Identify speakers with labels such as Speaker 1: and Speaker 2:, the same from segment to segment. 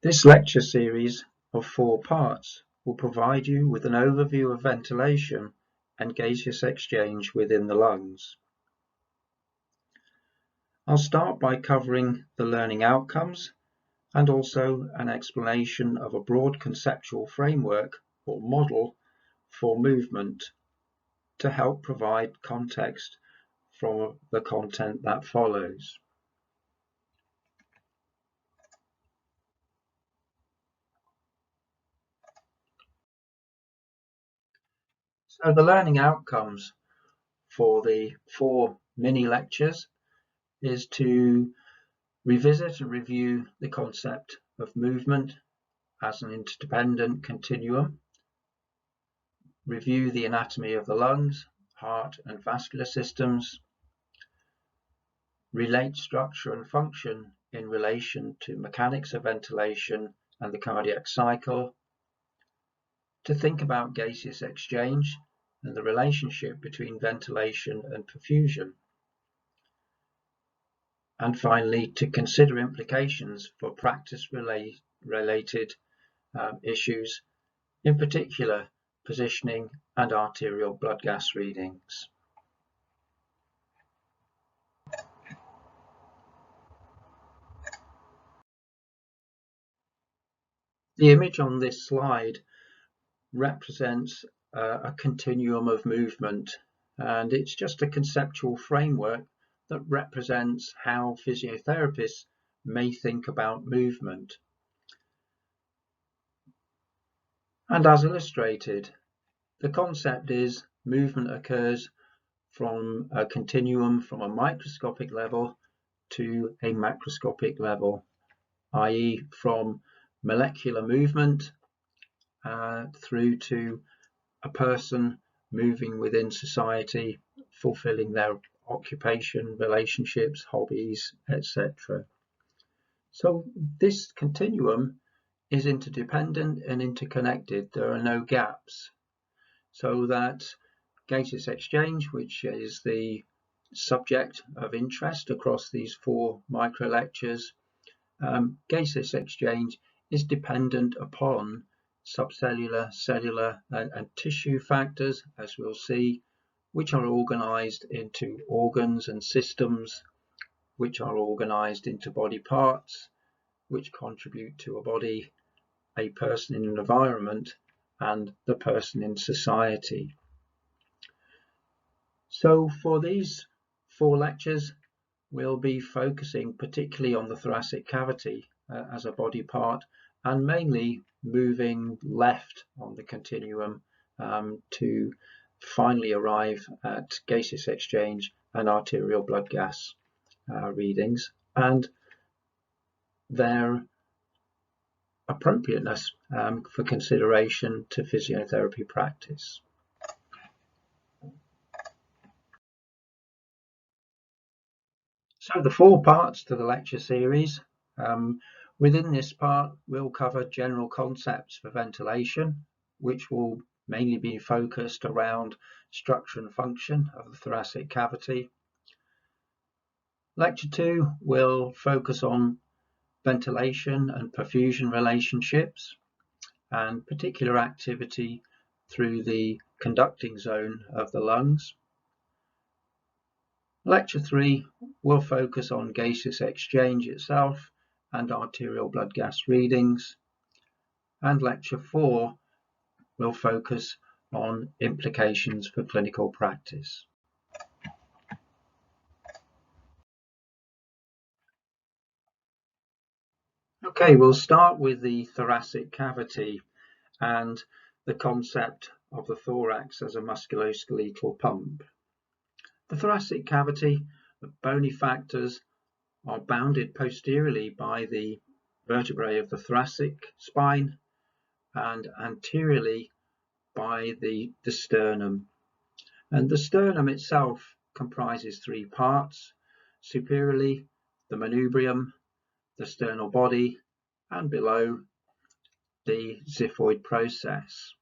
Speaker 1: This lecture series of 4 parts will provide you with an overview of ventilation and gaseous exchange within the lungs. I'll start by covering the learning outcomes and also an explanation of a broad conceptual framework or model for movement to help provide context for the content that follows. So the learning outcomes for the 4 mini lectures is to revisit and review the concept of movement as an interdependent continuum, review the anatomy of the lungs, heart and vascular systems, relate structure and function in relation to mechanics of ventilation and the cardiac cycle, to think about gaseous exchange and the relationship between ventilation and perfusion, and finally to consider implications for practice-related issues, in particular positioning and arterial blood gas readings. The image on this slide represents a continuum of movement, and it's just a conceptual framework that represents how physiotherapists may think about movement. And as illustrated, the concept is movement occurs from a continuum from a microscopic level to a macroscopic level, i.e. from molecular movement through to a person moving within society, fulfilling their occupation, relationships, hobbies, etc. So this continuum is interdependent and interconnected. There are no gaps. So that gaseous exchange, which is the subject of interest across these 4 micro lectures, gaseous exchange is dependent upon subcellular, cellular and tissue factors, as we'll see, which are organized into organs and systems, which are organized into body parts, which contribute to a body, a person in an environment, and the person in society. So for these 4 lectures, we'll be focusing particularly on the thoracic cavity as a body part, and mainly moving left on the continuum to finally arrive at gaseous exchange and arterial blood gas readings and their appropriateness for consideration to physiotherapy practice. So the 4 parts to the lecture series. Within this part, we'll cover general concepts for ventilation, which will mainly be focused around structure and function of the thoracic cavity. Lecture 2 will focus on ventilation and perfusion relationships and particular activity through the conducting zone of the lungs. Lecture 3 will focus on gaseous exchange itself and arterial blood gas readings, and Lecture 4 will focus on implications for clinical practice. Okay, we'll start with the thoracic cavity and the concept of the thorax as a musculoskeletal pump. The thoracic cavity, the bony factors, are bounded posteriorly by the vertebrae of the thoracic spine and anteriorly by the sternum. And the sternum itself comprises 3 parts: superiorly the manubrium, the sternal body, and below the xiphoid process.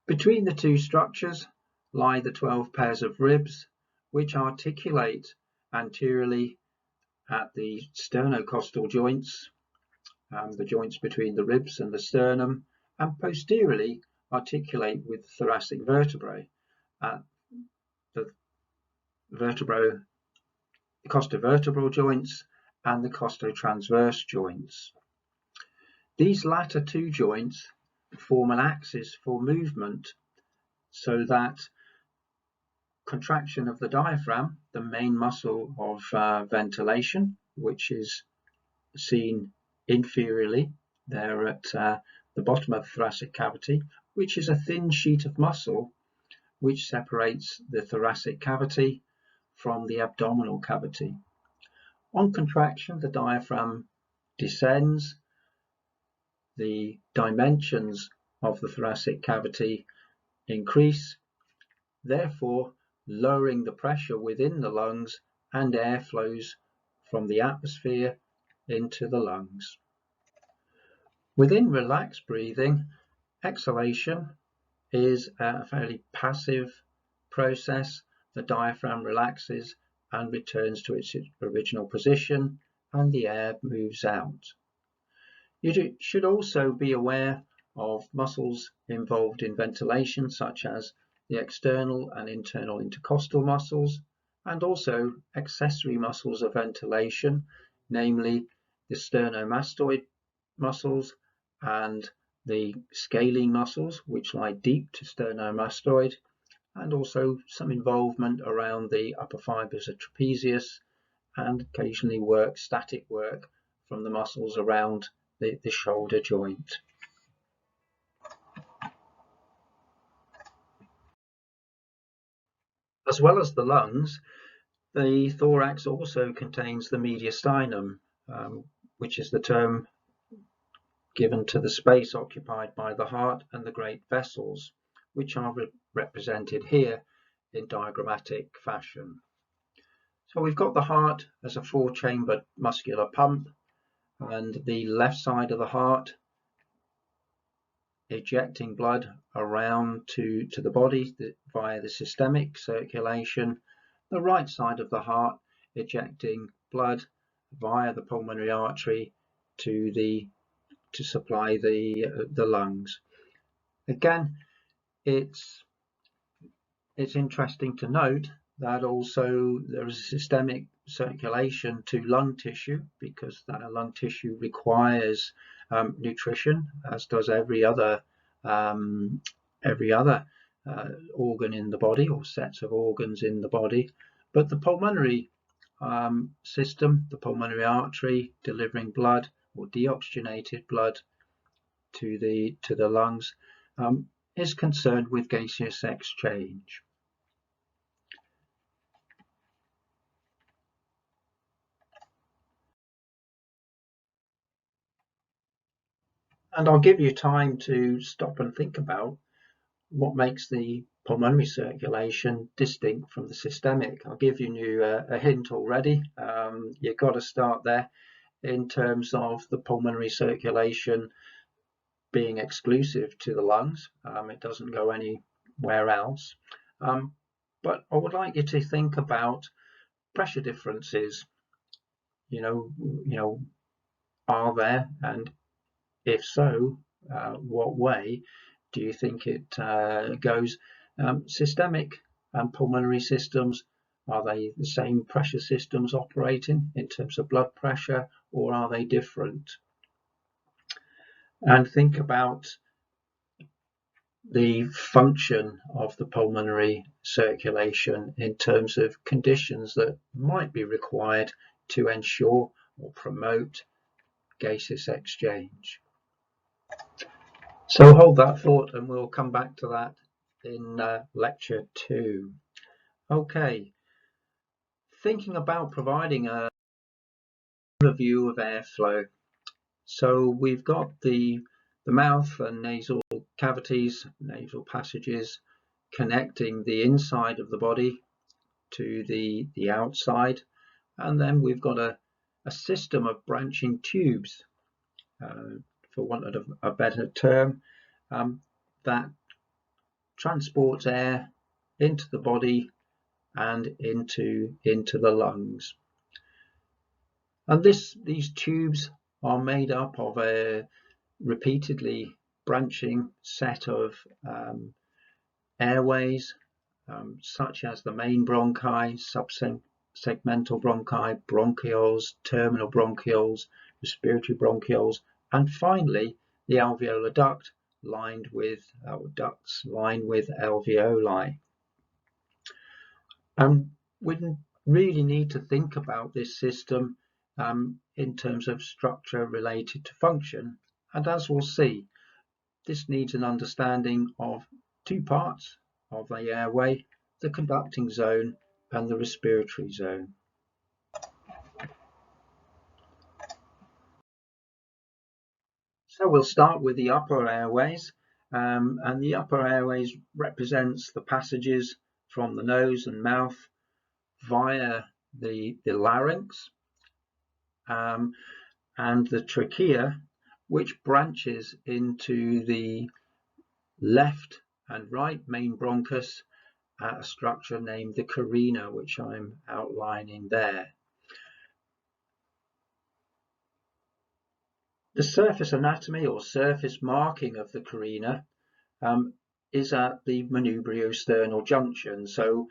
Speaker 1: Between the 2 structures lie the 12 pairs of ribs, which articulate anteriorly at the sternocostal joints the joints between the ribs and the sternum, and posteriorly articulate with the thoracic vertebrae at the costovertebral joints and the costotransverse joints. These latter two joints form an axis for movement, so that contraction of the diaphragm, the main muscle of ventilation, which is seen inferiorly there at the bottom of the thoracic cavity, which is a thin sheet of muscle which separates the thoracic cavity from the abdominal cavity. On contraction, the diaphragm descends, the dimensions of the thoracic cavity increase, therefore lowering the pressure within the lungs, and air flows from the atmosphere into the lungs. Within relaxed breathing, exhalation is a fairly passive process. The diaphragm relaxes and returns to its original position, and the air moves out. You should also be aware of muscles involved in ventilation, such as the external and internal intercostal muscles, and also accessory muscles of ventilation, namely the sternomastoid muscles and the scalene muscles, which lie deep to sternomastoid, and also some involvement around the upper fibers of trapezius, and occasionally static work from the muscles around the shoulder joint. As well as the lungs, the thorax also contains the mediastinum, which is the term given to the space occupied by the heart and the great vessels, which are represented here in diagrammatic fashion. So we've got the heart as a four-chambered muscular pump, and the left side of the heart ejecting blood around to the body via the systemic circulation, the right side of the heart ejecting blood via the pulmonary artery to supply the lungs. Again, it's interesting to note that also there is a systemic circulation to lung tissue, because that lung tissue requires nutrition, as does every other organ in the body, or sets of organs in the body. But the pulmonary system, the pulmonary artery delivering blood or deoxygenated blood to the lungs, is concerned with gaseous exchange. And I'll give you time to stop and think about what makes the pulmonary circulation distinct from the systemic. I'll give you a hint already. You've got to start there in terms of the pulmonary circulation being exclusive to the lungs. It doesn't go anywhere else. But I would like you to think about pressure differences. Are there, and if so, what way do you think it goes? Systemic and pulmonary systems, are they the same pressure systems operating in terms of blood pressure, or are they different? And think about the function of the pulmonary circulation in terms of conditions that might be required to ensure or promote gaseous exchange. So hold that thought, and we'll come back to that in lecture 2. Okay, thinking about providing a review of airflow. So we've got the mouth and nasal cavities, nasal passages, connecting the inside of the body to the outside, and then we've got a system of branching tubes, for want of a better term, that transports air into the body and into the lungs. And these tubes are made up of a repeatedly branching set of airways, such as the main bronchi, subsegmental bronchi, bronchioles, terminal bronchioles, respiratory bronchioles, and finally the alveolar duct lined with ducts lined with alveoli. And we really need to think about this system in terms of structure related to function. And as we'll see, this needs an understanding of two parts of the airway, the conducting zone and the respiratory zone. So we'll start with the upper airways, and the upper airways represents the passages from the nose and mouth via the larynx and the trachea, which branches into the left and right main bronchus at a structure named the carina, which I'm outlining there. The surface anatomy or surface marking of the carina is at the manubriosternal junction. So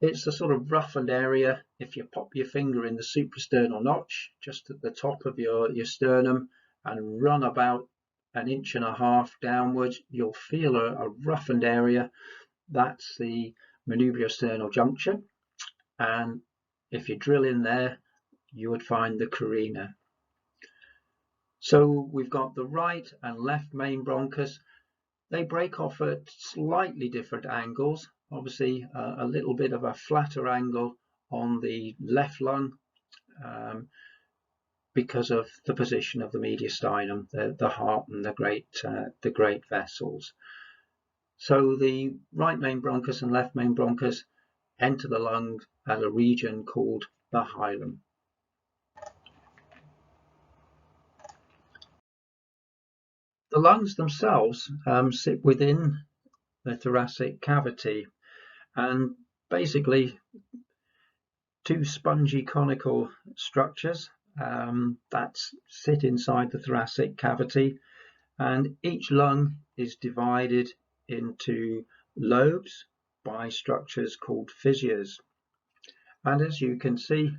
Speaker 1: it's a sort of roughened area. If you pop your finger in the suprasternal notch just at the top of your sternum and run about 1.5 inches downwards, you'll feel a roughened area. That's the manubriosternal junction. And if you drill in there, you would find the carina. So we've got the right and left main bronchus. They break off at slightly different angles. Obviously, a little bit of a flatter angle on the left lung because of the position of the mediastinum, the heart and the great vessels. So the right main bronchus and left main bronchus enter the lung at a region called the hilum. The lungs themselves sit within the thoracic cavity, and basically two spongy conical structures that sit inside the thoracic cavity, and each lung is divided into lobes by structures called fissures. And as you can see,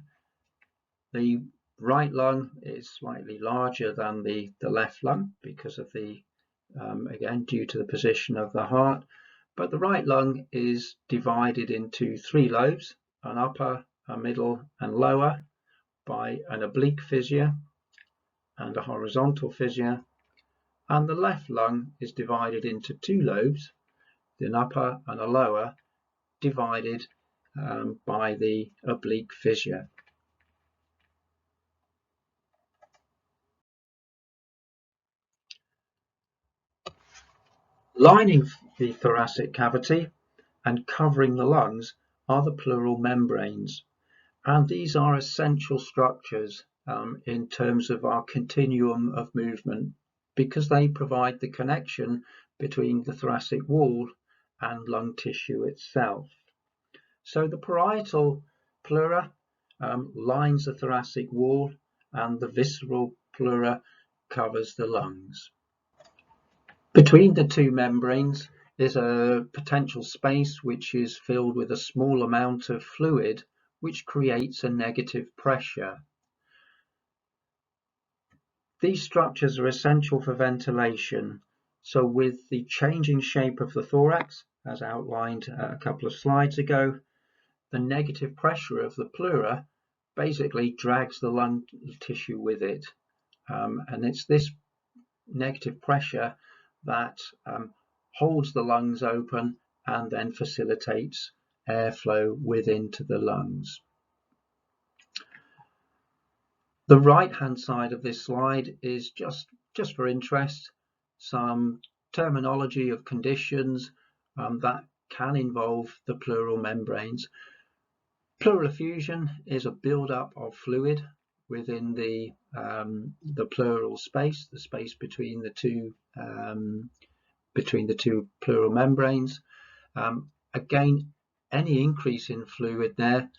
Speaker 1: the right lung is slightly larger than the left lung because of the again due to the position of the heart, but the right lung is divided into 3 lobes, an upper, a middle and lower, by an oblique fissure and a horizontal fissure, and the left lung is divided into 2 lobes, an upper and a lower, divided by the oblique fissure. Lining the thoracic cavity and covering the lungs are the pleural membranes, and these are essential structures in terms of our continuum of movement because they provide the connection between the thoracic wall and lung tissue itself. So the parietal pleura lines the thoracic wall and the visceral pleura covers the lungs. Between the two membranes is a potential space which is filled with a small amount of fluid which creates a negative pressure. These structures are essential for ventilation. So with the changing shape of the thorax, as outlined a couple of slides ago, the negative pressure of the pleura basically drags the lung tissue with it. And it's this negative pressure that holds the lungs open and then facilitates airflow within to the lungs. The right hand side of this slide is just for interest, some terminology of conditions that can involve the pleural membranes. Pleural effusion is a build-up of fluid within the pleural space, the space between the two pleural membranes. Again, any increase in fluid there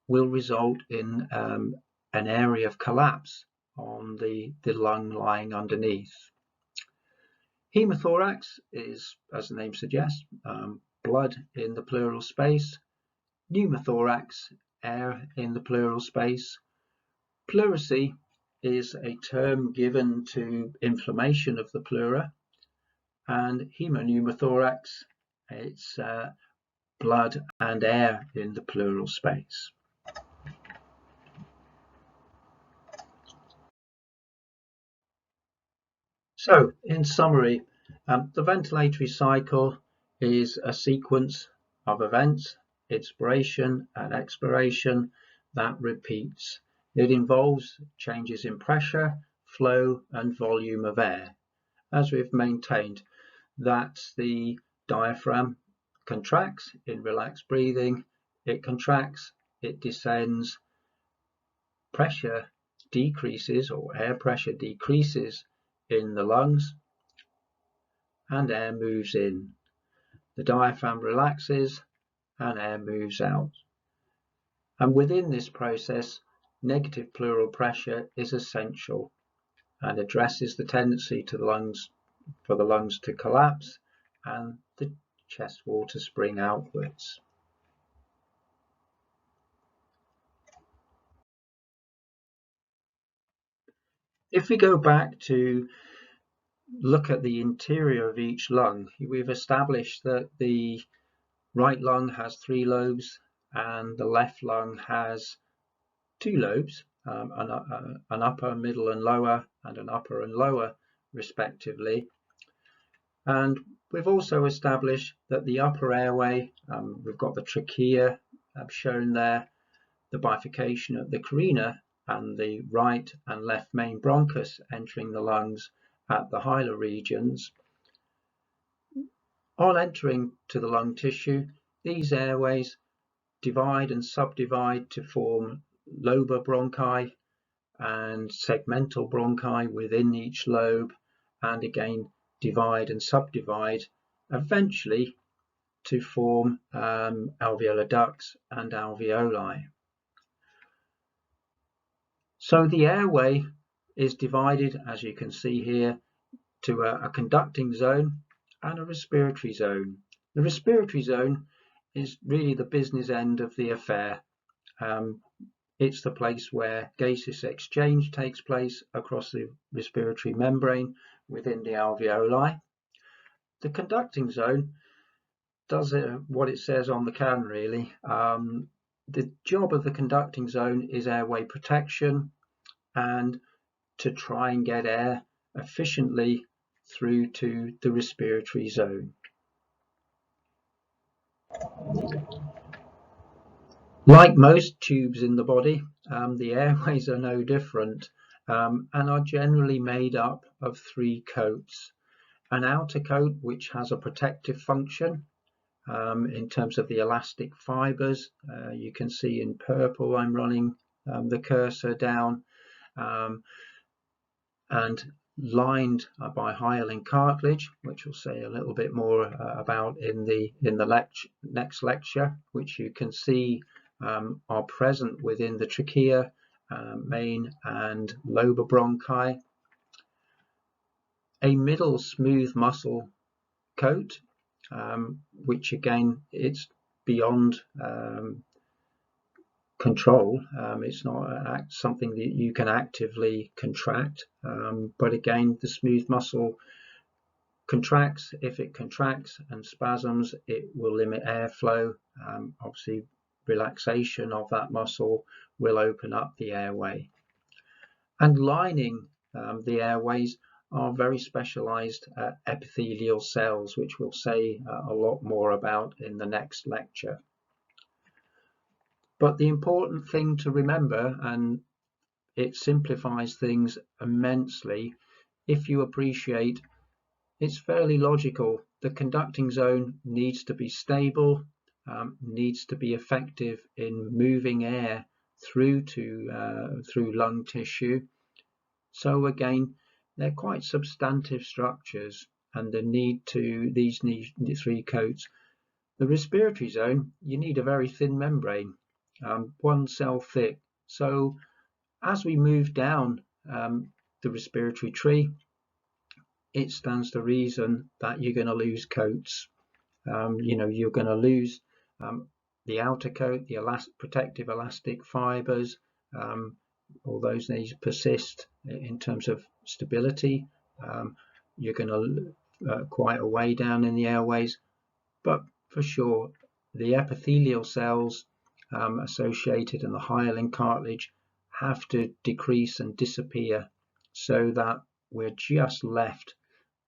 Speaker 1: will result in an area of collapse on the lung lying underneath. Hemothorax is, as the name suggests, blood in the pleural space. Pneumothorax, air in the pleural space. Pleurisy is a term given to inflammation of the pleura, and hemopneumothorax, it's blood and air in the pleural space. So, in summary, the ventilatory cycle is a sequence of events, inspiration and expiration, that repeats. It involves changes in pressure, flow and volume of air. As we've maintained, that the diaphragm contracts in relaxed breathing, it contracts, it descends, pressure decreases or air pressure decreases in the lungs, and air moves in. The diaphragm relaxes and air moves out. And within this process, negative pleural pressure is essential and addresses the tendency to the lungs for the lungs to collapse and the chest wall to spring outwards. If we go back to look at the interior of each lung, we've established that the right lung has 3 lobes and the left lung has 2 lobes, an upper, middle and lower, and an upper and lower respectively. And we've also established that the upper airway, we've got the trachea shown there, the bifurcation of the carina and the right and left main bronchus entering the lungs at the hilar regions. On entering to the lung tissue, these airways divide and subdivide to form lobar bronchi and segmental bronchi within each lobe, and again divide and subdivide eventually to form alveolar ducts and alveoli. So the airway is divided, as you can see here, to a conducting zone and a respiratory zone. The respiratory zone is really the business end of the affair. It's the place where gaseous exchange takes place across the respiratory membrane within the alveoli. The conducting zone does what it says on the can, really. The job of the conducting zone is airway protection and to try and get air efficiently through to the respiratory zone. Like most tubes in the body, the airways are no different and are generally made up of 3 coats. An outer coat which has a protective function in terms of the elastic fibers. You can see in purple I'm running the cursor down, and lined by hyaline cartilage, which we'll say a little bit more about in the next lecture, which you can see are present within the trachea, main and lobar bronchi. A middle smooth muscle coat, which again, it's beyond control. It's not something that you can actively contract, but again, the smooth muscle contracts. If it contracts and spasms, it will limit airflow. Obviously, relaxation of that muscle will open up the airway. And lining the airways are very specialized epithelial cells, which we'll say a lot more about in the next lecture. But the important thing to remember, and it simplifies things immensely, if you appreciate, it's fairly logical. The conducting zone needs to be stable, needs to be effective in moving air through lung tissue. So again, they're quite substantive structures, and these 3 coats. The respiratory zone, you need a very thin membrane, 1 cell thick. So as we move down the respiratory tree, it stands to reason that you're going to lose coats. You're going to lose the outer coat, the protective elastic fibers. All those things persist in terms of stability. You're going to quite a way down in the airways, but for sure the epithelial cells associated in the hyaline cartilage have to decrease and disappear so that we're just left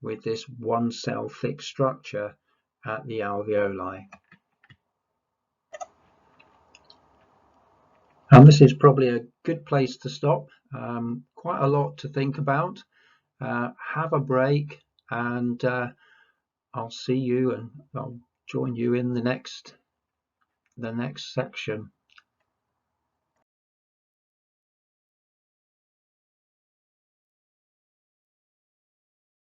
Speaker 1: with this one cell thick structure at the alveoli. And this is probably a good place to stop. Quite a lot to think about. Have a break, and I'll see you, and I'll join you in the next section.